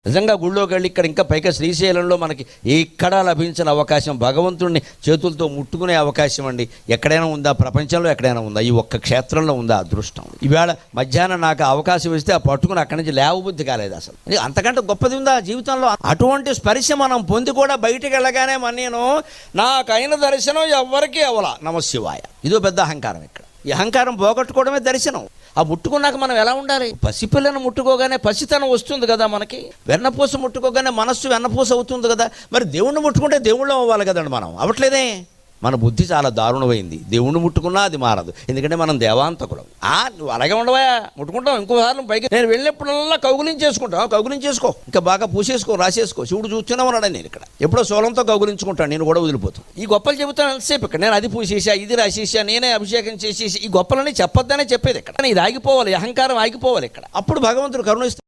నిజంగా గుళ్ళోకి వెళ్ళి ఇక్కడ ఇంకా పైగా శ్రీశైలంలో మనకి ఎక్కడా లభించిన అవకాశం, భగవంతుడిని చేతులతో ముట్టుకునే అవకాశం అండి ఎక్కడైనా ఉందా? ప్రపంచంలో ఎక్కడైనా ఉందా? ఈ ఒక్క క్షేత్రంలో ఉందా అదృష్టం? ఈవేళ మధ్యాహ్నం నాకు అవకాశం ఇస్తే ఆ పట్టుకుని అక్కడి నుంచి లేవబుద్ధి కాలేదు అసలు. అంతకంటే గొప్పది ఉందా జీవితంలో? అటువంటి స్పర్శ మనం పొంది కూడా బయటికి వెళ్ళగానే నేను నాకైన దర్శనం ఎవ్వరికీ అవ్వలా, నమశివాయ. ఇదో పెద్ద అహంకారం. ఇక్కడ ఈ అహంకారం పోగొట్టుకోవడమే దర్శనం. ఆ ముట్టుకున్నాక మనం ఎలా ఉండాలి? పసిపిల్లను ముట్టుకోగానే పసితనం వస్తుంది కదా మనకి. వెన్నపూస ముట్టుకోగానే మనస్సు వెన్నపూస అవుతుంది కదా. మరి దేవుణ్ణి ముట్టుకుంటే దేవుళ్ళం అవ్వాలి కదండి మనం. అవ్వట్లేదే. మన బుద్ధి చాలా దారుణమైంది. దేవుణ్ణి ముట్టుకున్నా అది మారదు, ఎందుకంటే మనం దేవాంతకులం. నువ్వు అలాగే ఉండవా, ముట్టుకుంటాం. ఇంకోసారి పైకి నేను వెళ్ళినప్పుడల్లా కౌగులించేసుకుంటావు. కౌగులించేసుకో, ఇంకా బాగా పూసేసుకో, రాసేసుకో. శివుడు చూస్తూనే ఉన్నాడు. నేను ఇక్కడ ఎప్పుడో సోలంతో కౌగులించుకుంటాను, నేను కూడా వదిలిపోతాను. ఈ గొప్పలు చెబుతాను ఎంతసేపు ఇక్కడ. నేను అది పూసేసా, ఇది రాసేసా, నేనే అభిషేకం చేసేసి, ఈ గొప్పలని చెప్పొద్దనే చెప్పేది ఇక్కడ. ఇది ఆగిపోవాలి, అహంకారం ఆగిపోవాలి ఇక్కడ. అప్పుడు భగవంతుడు కరుణిస్తాడు.